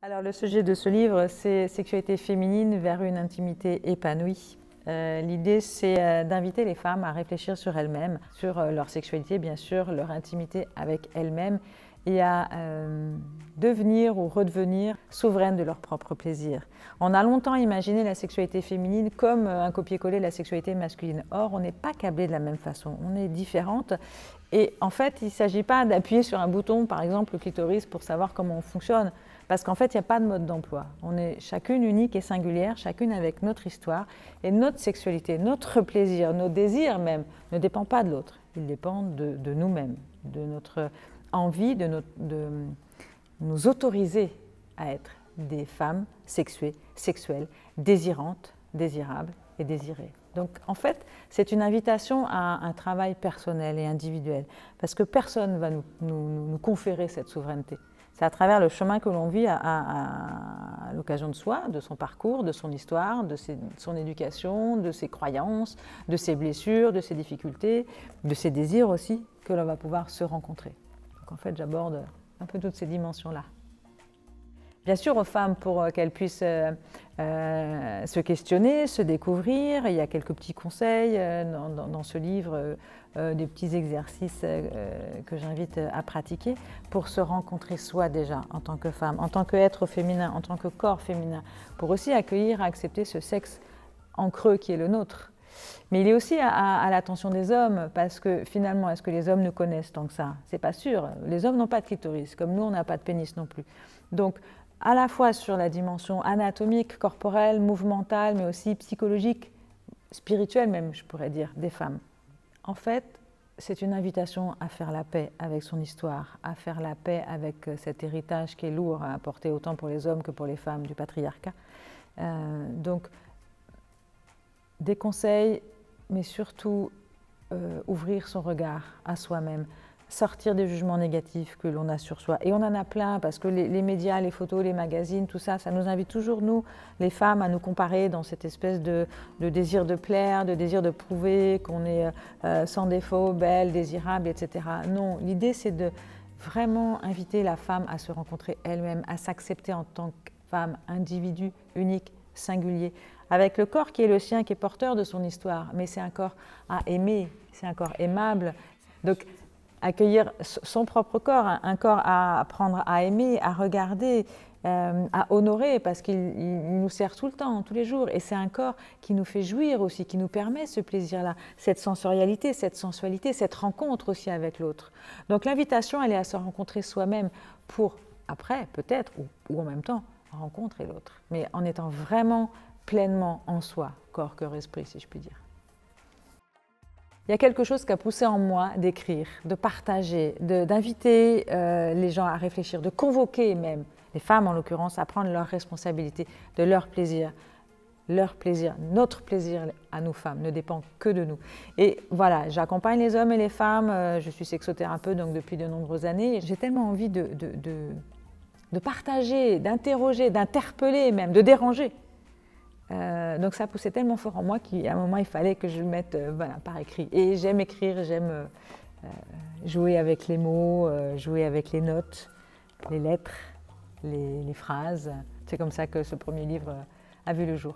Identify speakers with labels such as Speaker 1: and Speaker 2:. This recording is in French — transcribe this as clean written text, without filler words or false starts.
Speaker 1: Alors le sujet de ce livre, c'est sexualité féminine vers une intimité épanouie. L'idée, c'est d'inviter les femmes à réfléchir sur elles-mêmes, sur leur sexualité, bien sûr, leur intimité avec elles-mêmes et à devenir ou redevenir souveraines de leur propre plaisir. On a longtemps imaginé la sexualité féminine comme un copier-coller de la sexualité masculine. Or, on n'est pas câblé de la même façon, on est différentes. Et en fait, il ne s'agit pas d'appuyer sur un bouton, par exemple le clitoris, pour savoir comment on fonctionne. Parce qu'en fait, il n'y a pas de mode d'emploi. On est chacune unique et singulière, chacune avec notre histoire. Et notre sexualité, notre plaisir, nos désirs même, ne dépendent pas de l'autre. Ils dépendent de nous-mêmes, de notre envie, de nous autoriser à être des femmes sexuées, sexuelles, désirantes, désirables et désirées. Donc en fait, c'est une invitation à un travail personnel et individuel, parce que personne ne va nous conférer cette souveraineté. C'est à travers le chemin que l'on vit à l'occasion de soi, de son parcours, de son histoire, de son éducation, de ses croyances, de ses blessures, de ses difficultés, de ses désirs aussi, que l'on va pouvoir se rencontrer. Donc en fait, j'aborde un peu toutes ces dimensions-là. Bien sûr, aux femmes pour qu'elles puissent se questionner, se découvrir. Il y a quelques petits conseils dans ce livre, des petits exercices que j'invite à pratiquer pour se rencontrer soi déjà en tant que femme, en tant qu'être féminin, en tant que corps féminin, pour aussi accueillir, accepter ce sexe en creux qui est le nôtre. Mais il est aussi à l'attention des hommes, parce que finalement, est-ce que les hommes nous connaissent tant que ça? C'est pas sûr. Les hommes n'ont pas de clitoris, comme nous, on n'a pas de pénis non plus. Donc, à la fois sur la dimension anatomique, corporelle, mouvementale, mais aussi psychologique, spirituelle même, je pourrais dire, des femmes. En fait, c'est une invitation à faire la paix avec son histoire, à faire la paix avec cet héritage qui est lourd à apporter autant pour les hommes que pour les femmes du patriarcat. Donc, des conseils, mais surtout ouvrir son regard à soi-même, sortir des jugements négatifs que l'on a sur soi. Et on en a plein, parce que les médias, les photos, les magazines, tout ça, ça nous invite toujours, nous, les femmes, à nous comparer dans cette espèce de désir de plaire, de désir de prouver qu'on est sans défaut, belle, désirable, etc. Non, l'idée, c'est de vraiment inviter la femme à se rencontrer elle-même, à s'accepter en tant que femme, individu unique, singulier, avec le corps qui est le sien, qui est porteur de son histoire, mais c'est un corps à aimer, c'est un corps aimable. Donc, accueillir son propre corps, un corps à apprendre à aimer, à regarder, à honorer, parce qu'il nous sert tout le temps, tous les jours. Et c'est un corps qui nous fait jouir aussi, qui nous permet ce plaisir-là, cette sensorialité, cette sensualité, cette rencontre aussi avec l'autre. Donc l'invitation, elle est à se rencontrer soi-même pour, après, peut-être, ou en même temps, rencontrer l'autre. Mais en étant vraiment pleinement en soi, corps, cœur, esprit, si je puis dire. Il y a quelque chose qui a poussé en moi d'écrire, de partager, d'inviter les gens à réfléchir, de convoquer même, les femmes en l'occurrence, à prendre leurs responsabilités, de leur plaisir. Leur plaisir, notre plaisir à nous femmes ne dépend que de nous. Et voilà, j'accompagne les hommes et les femmes, je suis sexothérapeute donc depuis de nombreuses années. J'ai tellement envie de partager, d'interroger, d'interpeller même, de déranger. Donc ça poussait tellement fort en moi qu'à un moment il fallait que je le mette voilà, par écrit. Et j'aime écrire, j'aime jouer avec les mots, jouer avec les notes, les lettres, les phrases. C'est comme ça que ce premier livre a vu le jour.